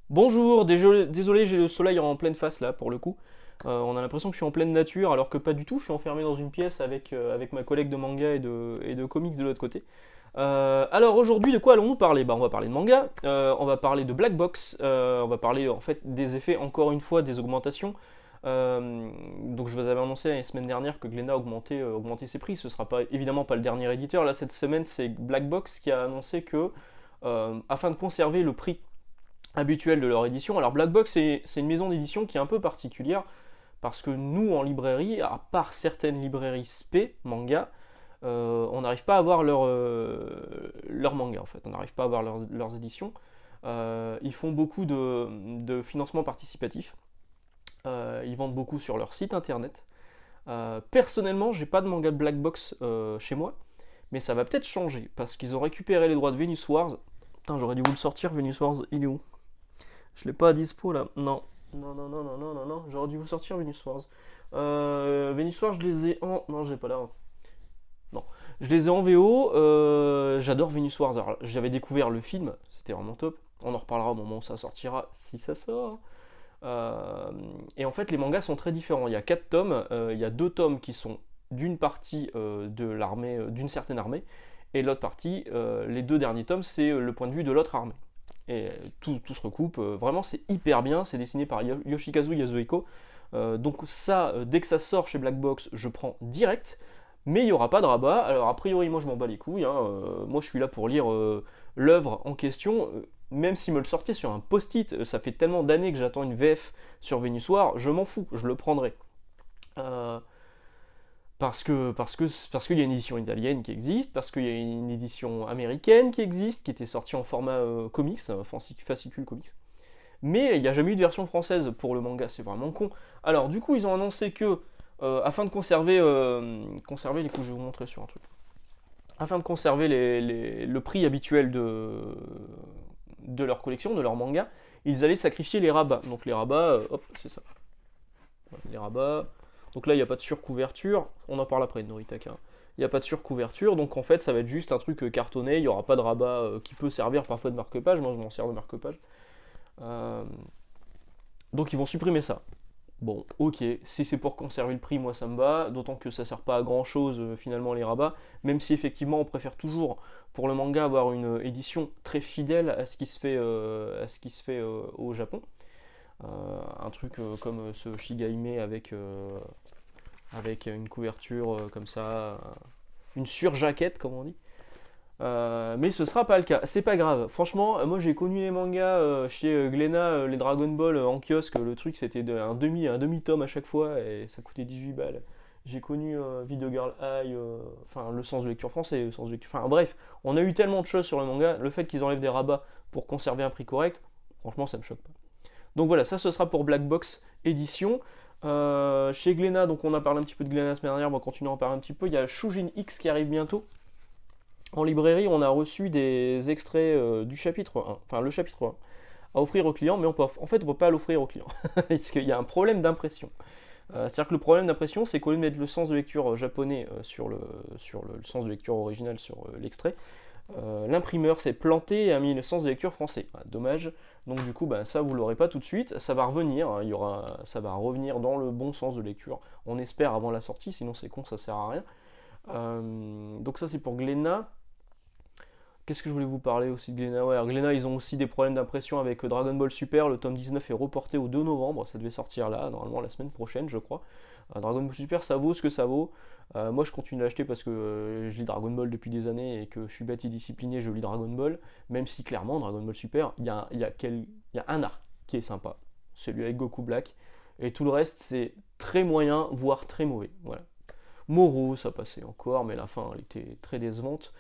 Bonjour, désolé, j'ai le soleil en pleine face là pour le coup. On a l'impression que je suis en pleine nature alors que pas du tout, je suis enfermé dans une pièce avec ma collègue de manga et de comics de l'autre côté. Alors aujourd'hui de quoi allons-nous parler? On va parler de manga, on va parler de Black Box, on va parler en fait des effets encore une fois des augmentations. Donc je vous avais annoncé la semaine dernière que Glénat augmentait ses prix, ce sera pas, évidemment pas le dernier éditeur, là cette semaine c'est Black Box qui a annoncé que afin de conserver le prix habituel de leur édition. Alors Black Box, c'est une maison d'édition qui est un peu particulière parce que nous, en librairie, à part certaines librairies spé, manga, on n'arrive pas à avoir leur manga en fait. On n'arrive pas à avoir leurs éditions. Ils font beaucoup de financement participatif. Ils vendent beaucoup sur leur site internet. Personnellement, j'ai pas de manga de Black Box chez moi, mais ça va peut-être changer parce qu'ils ont récupéré les droits de Venus Wars. Putain, j'aurais dû vous le sortir, Venus Wars, il est où? Je l'ai pas à dispo là. Non. Non, non, non, non, non, non, non. J'aurais dû vous sortir Venus Wars. Venus Wars, je les ai en. Non, j'ai pas là. Non. Je les ai en VO. J'adore Venus Wars. Alors, j'avais découvert le film. C'était vraiment top. On en reparlera au moment où ça sortira, si ça sort. Et en fait, les mangas sont très différents. Il y a 4 tomes. Il y a 2 tomes qui sont d'une partie de l'armée, d'une certaine armée. Et l'autre partie, les 2 derniers tomes, c'est le point de vue de l'autre armée. Et tout se recoupe. Vraiment, c'est hyper bien. C'est dessiné par Yoshikazu Yasuhiko. Donc ça, dès que ça sort chez Black Box, je prends direct. Mais il n'y aura pas de rabat. Alors a priori, moi je m'en bats les couilles, hein. Moi je suis là pour lire l'œuvre en question. Même s'il me le sortait sur un post-it, ça fait tellement d'années que j'attends une VF sur Venus War, je m'en fous, je le prendrai. Euh, parce qu'il y a une édition italienne qui existe, parce qu'il y a une édition américaine qui existe, qui était sortie en format comics, fascicule comics. Mais il n'y a jamais eu de version française pour le manga, c'est vraiment con. Alors du coup, ils ont annoncé que, afin de conserver les coups, je vais vous montrer sur un truc. Afin de conserver le prix habituel de leur collection, de leur manga, ils allaient sacrifier les rabats. Donc les rabats, hop, c'est ça. Les rabats. Donc là, il n'y a pas de surcouverture. On en parle après de Noritaka. Il n'y a pas de surcouverture, donc en fait, ça va être juste un truc cartonné. Il n'y aura pas de rabat qui peut servir parfois de marque-page. Moi, je m'en sers de marque-page. Euh, donc ils vont supprimer ça. Bon, ok, si c'est pour conserver le prix, moi ça me va, d'autant que ça sert pas à grand chose finalement les rabats, même si effectivement on préfère toujours pour le manga avoir une édition très fidèle à ce qui se fait, au Japon. Un truc comme ce Shigaime avec une couverture comme ça, une surjaquette comme on dit. Mais ce sera pas le cas, c'est pas grave. Franchement, moi j'ai connu les mangas chez Glénat, les Dragon Ball en kiosque, le truc c'était un demi tome à chaque fois et ça coûtait 18 balles. J'ai connu Video Girl Eye, enfin le sens de lecture français, le sens de lecture. Enfin bref, on a eu tellement de choses sur le manga, le fait qu'ils enlèvent des rabats pour conserver un prix correct, franchement ça me choque pas. Donc voilà, ça ce sera pour Black Box édition. Chez Glénat, donc on a parlé un petit peu de Glénat la semaine dernière, on va continuer à en parler un petit peu. Il y a Shujin X qui arrive bientôt. En librairie, on a reçu des extraits du chapitre 1, enfin le chapitre 1, à offrir aux clients, mais en fait, on ne peut pas l'offrir aux clients, parce qu'il y a un problème d'impression. C'est-à-dire que le problème d'impression, c'est qu'au lieu de mettre le sens de lecture japonais sur le sens de lecture original sur l'extrait, l'imprimeur s'est planté et a mis le sens de lecture français. Ah, dommage. Donc du coup, bah, ça, vous l'aurez pas tout de suite. Ça va revenir. Hein, ça va revenir dans le bon sens de lecture. On espère avant la sortie, sinon c'est con, ça sert à rien. Donc ça, c'est pour Glénat. Qu'est-ce que je voulais vous parler aussi de Glénat? Ouais, alors Glénat, ils ont aussi des problèmes d'impression avec Dragon Ball Super. Le tome 19 est reporté au 2 novembre. Ça devait sortir là, normalement la semaine prochaine, je crois. Dragon Ball Super, ça vaut ce que ça vaut. Moi, je continue d'acheter parce que je lis Dragon Ball depuis des années et que je suis bête et discipliné, je lis Dragon Ball. Même si, clairement, Dragon Ball Super, il y a un arc qui est sympa. Celui avec Goku Black. Et tout le reste, c'est très moyen, voire très mauvais. Voilà. Moro, ça passait encore, mais la fin, elle était très décevante.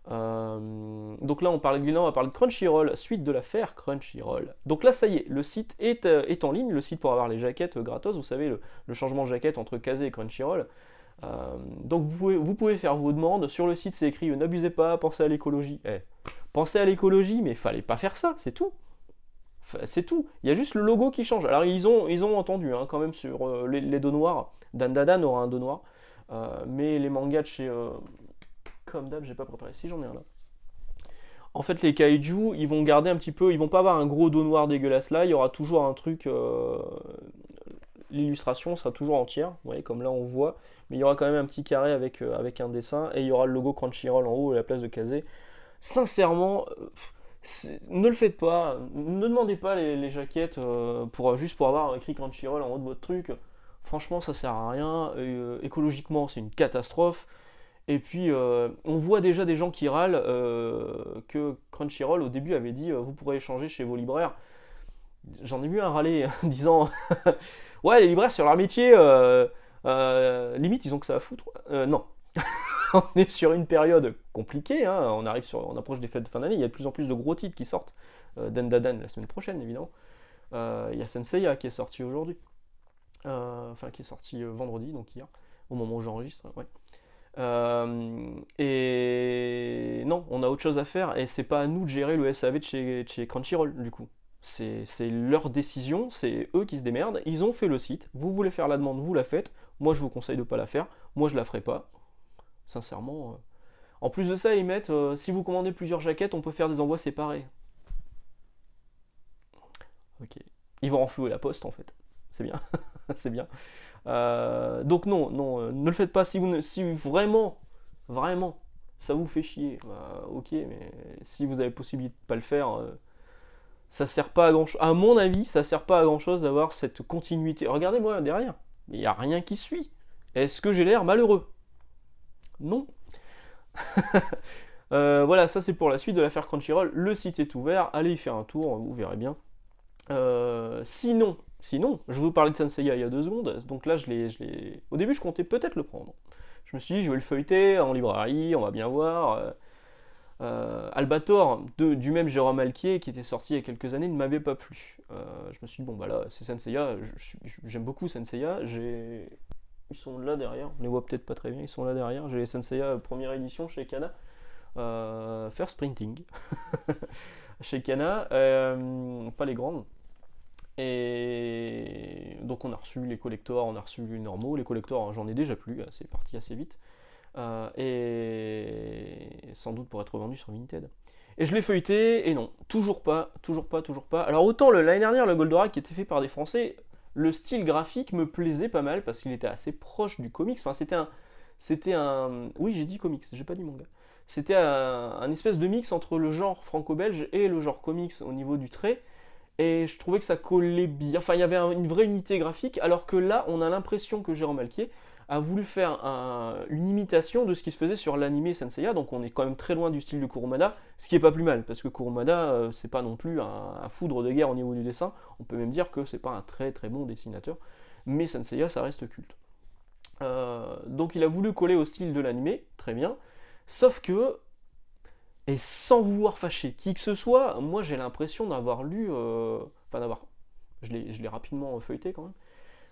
Donc là, on parlait de Glénat, on va parler de Crunchyroll, suite de l'affaire Crunchyroll. Donc là, ça y est, le site est en ligne, le site pour avoir les jaquettes gratos, vous savez, le changement de jaquette entre Kazé et Crunchyroll. Donc vous pouvez faire vos demandes, sur le site c'est écrit n'abusez pas, pensez à l'écologie. Pensez à l'écologie, mais fallait pas faire ça, c'est tout. C'est tout, il y a juste le logo qui change. Alors ils ont entendu hein, quand même sur les dos noirs, Dan Dadan aura un dos noir, mais les mangas de chez... comme d'hab, j'ai pas préparé, si j'en ai un là. En fait, les kaiju, ils vont garder un petit peu, ils vont pas avoir un gros dos noir dégueulasse là, il y aura toujours un truc, l'illustration sera toujours entière, vous voyez, comme là on voit, mais il y aura quand même un petit carré avec un dessin, et il y aura le logo Crunchyroll en haut à la place de Kazé. Sincèrement, ne le faites pas, ne demandez pas les jaquettes juste pour avoir écrit Crunchyroll en haut de votre truc. Franchement, ça sert à rien. Écologiquement, c'est une catastrophe. Et puis, on voit déjà des gens qui râlent que Crunchyroll, au début, avait dit vous pourrez échanger chez vos libraires. J'en ai vu un râler disant ouais, les libraires sur leur métier, limite, ils ont que ça à foutre. Non. On est sur une période compliquée, hein. On approche des fêtes de fin d'année, il y a de plus en plus de gros titres qui sortent. Dandadan la semaine prochaine, évidemment. Il y a Senseiya qui est sorti aujourd'hui. Enfin, qui est sorti vendredi, donc hier, au moment où j'enregistre. Ouais. Et non, on a autre chose à faire et c'est pas à nous de gérer le SAV de chez Crunchyroll du coup. C'est leur décision, c'est eux qui se démerdent. Ils ont fait le site, vous voulez faire la demande, vous la faites. Moi je vous conseille de pas la faire, moi je la ferai pas, sincèrement. En plus de ça, ils mettent si vous commandez plusieurs jaquettes, on peut faire des envois séparés. Ok. Ils vont renflouer la poste en fait. C'est bien, c'est bien. Donc non, non, ne le faites pas si vraiment, vraiment, ça vous fait chier. Bah, ok, mais si vous avez possibilité de pas le faire, ça sert pas à grand chose. À mon avis, ça sert pas à grand chose d'avoir cette continuité. Regardez-moi derrière, il n'y a rien qui suit. Est-ce que j'ai l'air malheureux? Non. Voilà, ça c'est pour la suite de l'affaire Crunchyroll. Le site est ouvert, allez y faire un tour, vous verrez bien. Sinon, je vous parlais de Senseiya il y a 2 secondes, donc là au début je comptais peut-être le prendre. Je me suis dit je vais le feuilleter en librairie, on va bien voir. Albator, du même Jérôme Alquier, qui était sorti il y a quelques années, ne m'avait pas plu. Je me suis dit bon bah là c'est Senseiya, j'aime beaucoup Senseiya, ils sont là derrière, on les voit peut-être pas très bien, ils sont là derrière, j'ai les Senseiya première édition chez Kana, First Printing, chez Kana, pas les grandes. Et donc on a reçu les collectors, on a reçu les normaux. Les collectors, j'en ai déjà plus, c'est parti assez vite. Et sans doute pour être vendu sur Vinted. Et je l'ai feuilleté, et non, toujours pas, toujours pas, toujours pas. Alors autant l'année dernière, le Goldorak qui était fait par des Français, le style graphique me plaisait pas mal parce qu'il était assez proche du comics. Enfin, oui, j'ai dit comics, j'ai pas dit manga. C'était un espèce de mix entre le genre franco-belge et le genre comics au niveau du trait. Et je trouvais que ça collait bien. Enfin, il y avait une vraie unité graphique, alors que là, on a l'impression que Jérôme Alquier a voulu faire une imitation de ce qui se faisait sur l'anime Senseiya, donc on est quand même très loin du style de Kurumada, ce qui est pas plus mal, parce que Kurumada, c'est pas non plus un foudre de guerre au niveau du dessin, on peut même dire que c'est pas un très très bon dessinateur, mais Senseiya, ça reste culte. Donc il a voulu coller au style de l'anime, très bien, sauf que et sans vouloir fâcher qui que ce soit, moi j'ai l'impression d'avoir lu, enfin je l'ai rapidement feuilleté quand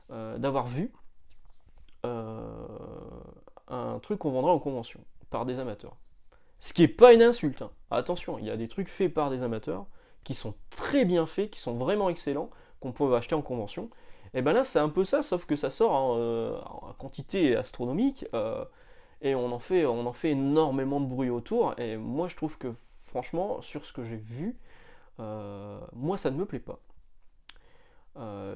même, d'avoir vu euh, un truc qu'on vendra en convention par des amateurs. Ce qui est pas une insulte, hein. Attention, il y a des trucs faits par des amateurs qui sont très bien faits, qui sont vraiment excellents, qu'on peut acheter en convention. Et ben là c'est un peu ça, sauf que ça sort en quantité astronomique. Et on en fait énormément de bruit autour. Et moi, je trouve que, franchement, sur ce que j'ai vu, moi, ça ne me plaît pas.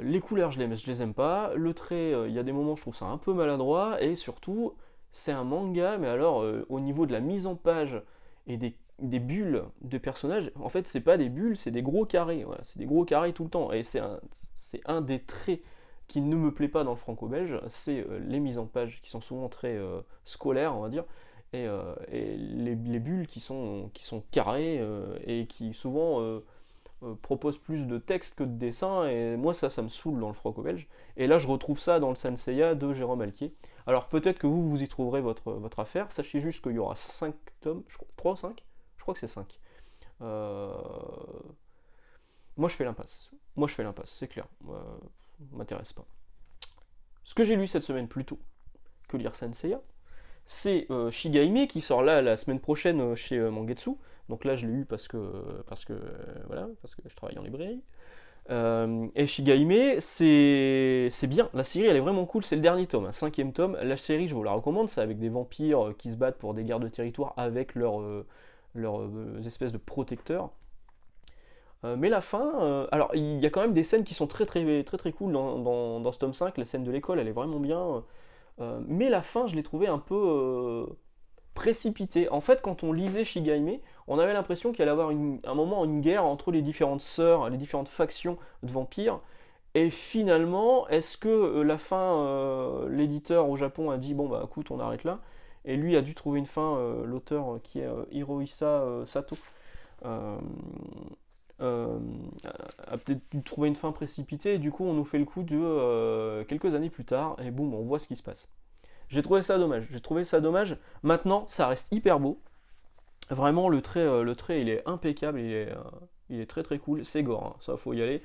Les couleurs, je les aime pas. Le trait, il y a des moments, je trouve ça un peu maladroit. Et surtout, c'est un manga, mais alors, au niveau de la mise en page et des bulles de personnages, en fait, c'est pas des bulles, c'est des gros carrés. Voilà, c'est des gros carrés tout le temps. Et c'est un des traits qui ne me plaît pas dans le franco-belge, c'est les mises en page qui sont souvent très scolaires, on va dire, et les bulles qui sont carrées et qui souvent proposent plus de texte que de dessin, et moi ça me saoule dans le franco-belge. Et là je retrouve ça dans le Senseiya de Jérôme Alquier. Alors peut-être que vous y trouverez votre affaire, sachez juste qu'il y aura 5 tomes, je crois, 3 ou 5. Je crois que c'est 5. Euh, Moi je fais l'impasse. Moi je fais l'impasse, c'est clair. M'intéresse pas. Ce que j'ai lu cette semaine plutôt que lire Senseiya, c'est Shigaime qui sort là la semaine prochaine chez Mangetsu. Donc là je l'ai eu voilà, parce que je travaille en librairie. Et Shigaime, c'est bien. La série elle est vraiment cool. C'est le dernier tome, un 5e tome. La série je vous la recommande. C'est avec des vampires qui se battent pour des guerres de territoire avec leurs espèces de protecteurs. Mais la fin, alors il y a quand même des scènes qui sont très très très très cool dans ce tome 5. La scène de l'école, elle est vraiment bien. Mais la fin, je l'ai trouvée un peu précipitée. En fait, quand on lisait Shigaime, on avait l'impression qu'il allait y avoir un moment une guerre entre les différentes sœurs, les différentes factions de vampires. Et finalement, est-ce que la fin, l'éditeur au Japon a dit bon bah écoute, on arrête là, et lui a dû trouver une fin, l'auteur qui est Hirohisa Sato, euh, euh, a peut-être dû trouver une fin précipitée, et du coup on nous fait le coup de quelques années plus tard, et boum, on voit ce qui se passe. J'ai trouvé ça dommage, j'ai trouvé ça dommage. Maintenant, ça reste hyper beau. Vraiment, le trait il est impeccable, il est très très cool. C'est gore, hein, ça faut y aller.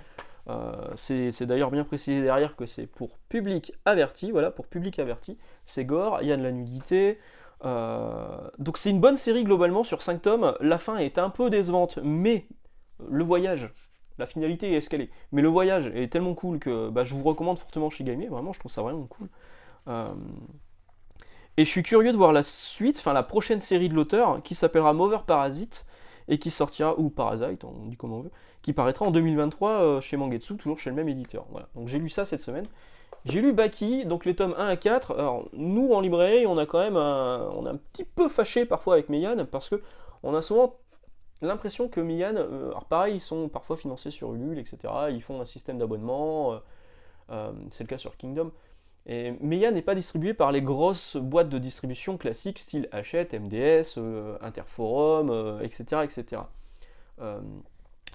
C'est d'ailleurs bien précisé derrière que c'est pour public averti, voilà, pour public averti. C'est gore, il y a de la nudité. Donc c'est une bonne série globalement sur 5 tomes. La fin est un peu décevante, mais le voyage, la finalité est ce qu'elle est. Mais le voyage est tellement cool que bah, je vous recommande fortement Shigami, vraiment, je trouve ça vraiment cool. Euh, et je suis curieux de voir la suite, enfin la prochaine série de l'auteur, qui s'appellera Mover Parasite, et qui sortira, ou Parasite, on dit comme on veut, qui paraîtra en 2023 chez Mangetsu, toujours chez le même éditeur. Voilà. Donc j'ai lu ça cette semaine. J'ai lu Baki, donc les tomes 1 à 4. Alors nous en librairie, on a quand même on est un petit peu fâché parfois avec Meian, parce que on a souvent l'impression que Meian, alors pareil, ils sont parfois financés sur Ulule, etc. Ils font un système d'abonnement, c'est le cas sur Kingdom. Et Meian n'est pas distribué par les grosses boîtes de distribution classiques, style Hachette, MDS, Interforum, etc. etc. Euh,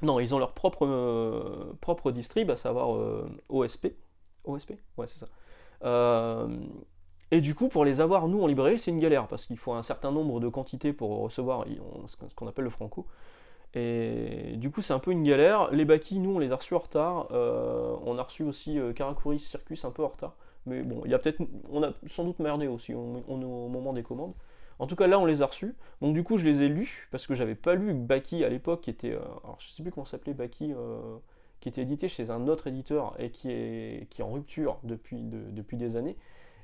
non, ils ont leur propre distrib, à savoir OSP. OSP. Ouais, c'est ça. Euh, et du coup, pour les avoir, nous, en librairie, c'est une galère, parce qu'il faut un certain nombre de quantités pour recevoir ce qu'on appelle le franco. Et du coup, c'est un peu une galère. Les Baki, nous, on les a reçus en retard. On a reçu aussi Karakuri Circus un peu en retard. Mais bon, il y a peut-être, on a sans doute merdé aussi au moment des commandes. En tout cas, là, on les a reçus. Donc du coup, je les ai lus, parce que j'avais pas lu Baki à l'époque, qui était... alors, je sais plus comment s'appelait Baki, qui était édité chez un autre éditeur, et qui est en rupture depuis des années.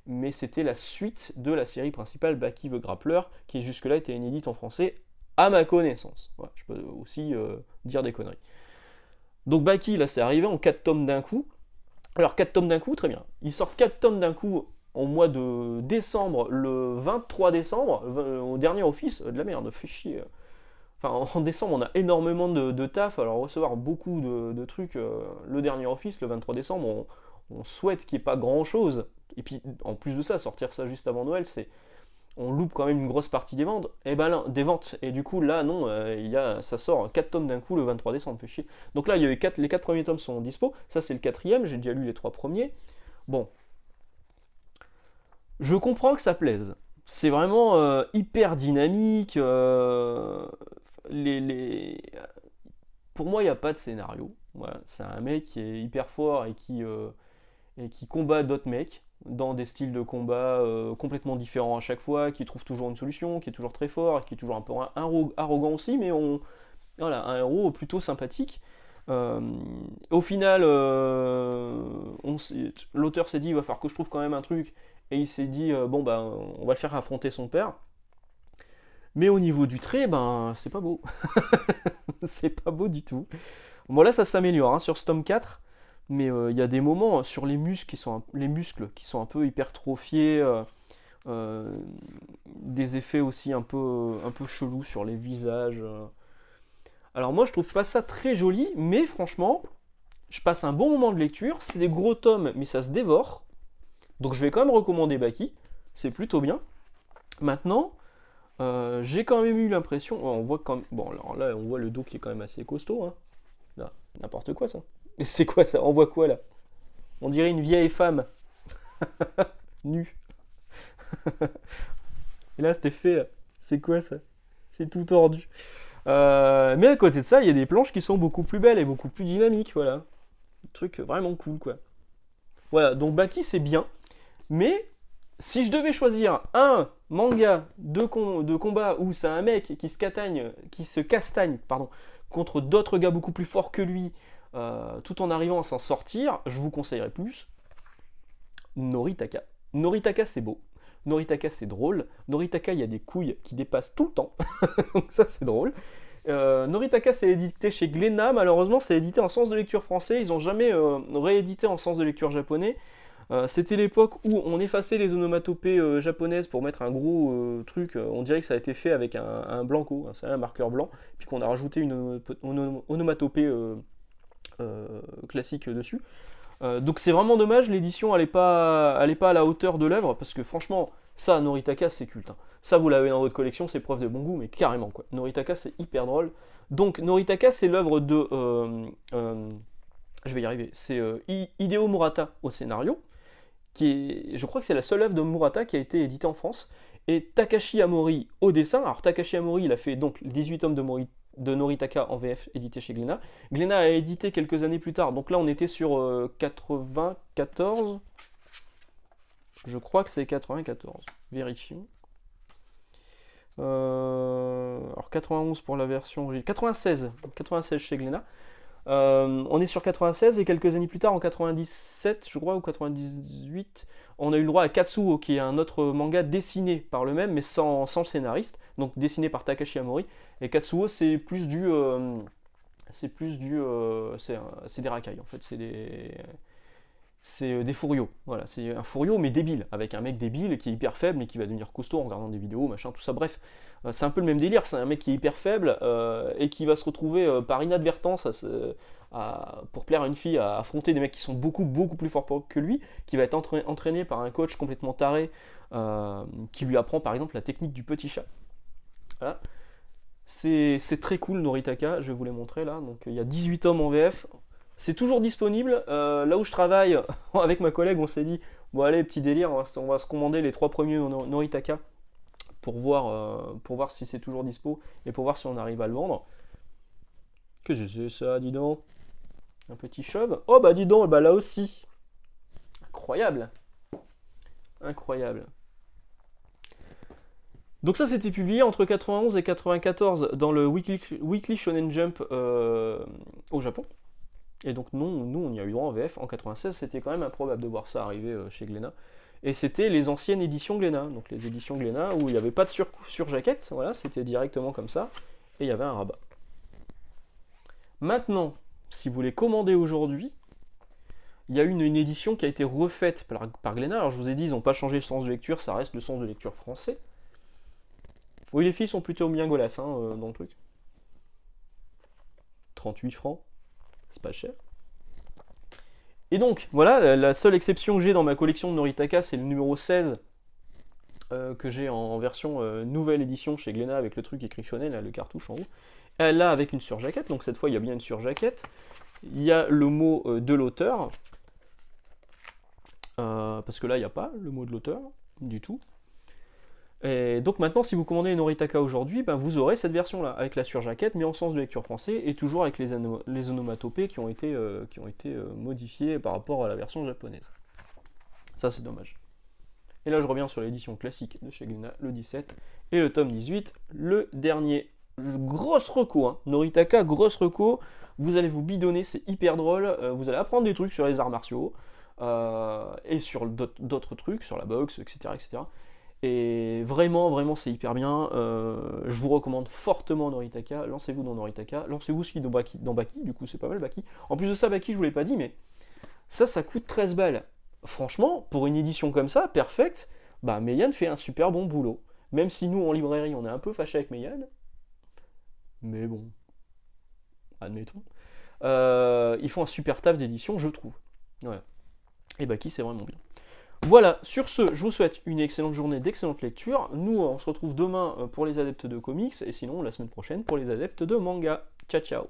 Mais c'était la suite de la série principale, Baki the Grappler, qui jusque-là était inédite en français, à ma connaissance. Voilà, je peux aussi dire des conneries. Donc Baki, là, c'est arrivé en 4 tomes d'un coup. Alors 4 tomes d'un coup, très bien. Ils sortent 4 tomes d'un coup au mois de décembre, le 23 décembre, au dernier office, de la merde, fait chier. Enfin, en décembre, on a énormément de taf, alors recevoir beaucoup de trucs, le dernier office, le 23 décembre, on souhaite qu'il n'y ait pas grand-chose. Et puis, en plus de ça, sortir ça juste avant Noël, on loupe quand même une grosse partie des ventes. Et ben là, des ventes. Et du coup, là, non, ça sort 4 tomes d'un coup le 23 décembre, fait chier. Donc là, il y a eu les 4 premiers tomes sont dispo. Ça, c'est le quatrième, j'ai déjà lu les 3 premiers. Bon, je comprends que ça plaise. C'est vraiment hyper dynamique. Les, les- Pour moi, il n'y a pas de scénario. Voilà. C'est un mec qui est hyper fort et qui combat d'autres mecs dans des styles de combat complètement différents à chaque fois, qui trouve toujours une solution, qui est toujours très fort, qui est toujours un peu arrogant aussi, mais voilà, un héros plutôt sympathique. Euh, Au final, l'auteur s'est dit il va falloir que je trouve quand même un truc, et il s'est dit bon bah on va le faire affronter son père. Mais au niveau du trait, ben c'est pas beau. C'est pas beau du tout. Bon là ça s'améliore hein, sur ce tome 4. Mais il y a des moments sur les muscles qui sont un peu hypertrophiés, euh, des effets aussi un peu chelous sur les visages. Alors moi je trouve pas ça très joli, mais franchement, je passe un bon moment de lecture. C'est des gros tomes, mais ça se dévore. Donc je vais quand même recommander Baki. C'est plutôt bien. Maintenant, j'ai quand même eu l'impression. On voit quand même, bon alors là on voit le dos qui est quand même assez costaud. Hein. Là, n'importe quoi ça. C'est quoi ça? On voit quoi là? On dirait une vieille femme nue. Et là, cet effet, c'est quoi ça? C'est tout tordu. Mais à côté de ça, il y a des planches qui sont beaucoup plus belles et beaucoup plus dynamiques, voilà. Un truc vraiment cool, quoi. Voilà, donc Baki, c'est bien. Mais si je devais choisir un manga de combat où c'est un mec qui se castagne, pardon, contre d'autres gars beaucoup plus forts que lui, tout en arrivant à s'en sortir, je vous conseillerais plus Noritaka. Noritaka, c'est beau. Noritaka, c'est drôle. Noritaka, il y a des couilles qui dépassent tout le temps. Donc ça, c'est drôle. Noritaka, c'est édité chez Glénat. Malheureusement, c'est édité en sens de lecture français. Ils n'ont jamais réédité en sens de lecture japonais. C'était l'époque où on effaçait les onomatopées japonaises pour mettre un gros truc. On dirait que ça a été fait avec un blanco, hein, c'est un marqueur blanc, puis qu'on a rajouté une onomatopée classique dessus. Donc c'est vraiment dommage, l'édition elle est pas à la hauteur de l'œuvre, parce que franchement, ça, Noritaka, c'est culte, hein. Ça, vous l'avez dans votre collection, c'est preuve de bon goût, mais carrément quoi. Noritaka, c'est hyper drôle. Donc Noritaka, c'est l'œuvre de... je vais y arriver. C'est Hideo Murata au scénario, je crois que c'est la seule œuvre de Murata qui a été éditée en France, et Takashi Amori au dessin. Alors Takashi Amori, il a fait donc 18 tomes de Noritaka en VF édité chez Glénat. Glénat a édité quelques années plus tard, donc là on était sur 94, je crois que c'est 94, vérifions. Alors 91 pour la version originale, 96 chez Glénat. On est sur 96 et quelques années plus tard, en 97, je crois, ou 98, on a eu le droit à Katsuo, qui est un autre manga dessiné par le même, mais sans le scénariste, donc dessiné par Takashi Amori. Et Katsuo, c'est plus du, c'est des racailles en fait, c'est des furios. Voilà, c'est un furio mais débile, avec un mec débile qui est hyper faible et qui va devenir costaud en regardant des vidéos, machin, tout ça. Bref, c'est un peu le même délire. C'est un mec qui est hyper faible et qui va se retrouver par inadvertance pour plaire à une fille à affronter des mecs qui sont beaucoup plus forts que lui, qui va être entraîné par un coach complètement taré qui lui apprend par exemple la technique du petit chat. Voilà. C'est très cool Noritaka, je vais vous les montrer là. Donc il y a 18 tomes en VF. C'est toujours disponible. Là où je travaille, avec ma collègue, on s'est dit, bon allez, petit délire, on va se commander les 3 premiers Noritaka pour voir si c'est toujours dispo et pour voir si on arrive à le vendre. Que c'est ça, dis donc. Un petit chauve. Oh bah dis donc, bah là aussi. Incroyable. Incroyable. Donc ça c'était publié entre 91 et 94 dans le Weekly Shonen Jump au Japon. Et donc nous on y a eu droit en VF. En 96, c'était quand même improbable de voir ça arriver chez Glénat. Et c'était les anciennes éditions Glénat, donc les éditions Glénat où il n'y avait pas de surjaquette, voilà, c'était directement comme ça, et il y avait un rabat. Maintenant, si vous les commandez aujourd'hui, il y a une édition qui a été refaite par Glénat. Alors je vous ai dit, ils n'ont pas changé le sens de lecture, ça reste le sens de lecture français. Oui, les filles sont plutôt bien golasses hein, dans le truc. 38 francs, c'est pas cher. Et donc, voilà, la seule exception que j'ai dans ma collection de Noritaka, c'est le numéro 16, que j'ai en version nouvelle édition chez Glénat, avec le truc écrit Shonen, là, le cartouche en haut. Là, avec une surjaquette, donc cette fois, il y a bien une surjaquette. Il y a le mot de l'auteur, parce que là, il n'y a pas le mot de l'auteur, du tout. Et donc maintenant, si vous commandez une Noritaka aujourd'hui, ben, vous aurez cette version-là, avec la surjaquette, mais en sens de lecture français, et toujours avec les onomatopées qui ont été modifiées par rapport à la version japonaise. Ça, c'est dommage. Et là, je reviens sur l'édition classique de chez Glénat, le 17, et le tome 18, le dernier. Grosse reco, hein. Noritaka, grosse reco. Vous allez vous bidonner, c'est hyper drôle. Vous allez apprendre des trucs sur les arts martiaux, et sur d'autres trucs, sur la boxe, etc., etc. Et vraiment, c'est hyper bien. Je vous recommande fortement Noritaka. Lancez-vous dans Noritaka. Lancez-vous aussi dans Baki. Du coup, c'est pas mal, Baki. En plus de ça, Baki, je vous l'ai pas dit, mais ça coûte 13 balles. Franchement, pour une édition comme ça, perfecte, bah, Meian fait un super bon boulot. Même si nous, en librairie, on est un peu fâché avec Meian. Mais bon, admettons. Ils font un super taf d'édition, je trouve. Voilà. Et Baki, c'est vraiment bien. Voilà, sur ce, je vous souhaite une excellente journée, d'excellentes lectures. Nous, on se retrouve demain pour les adeptes de comics, et sinon la semaine prochaine pour les adeptes de manga. Ciao, ciao.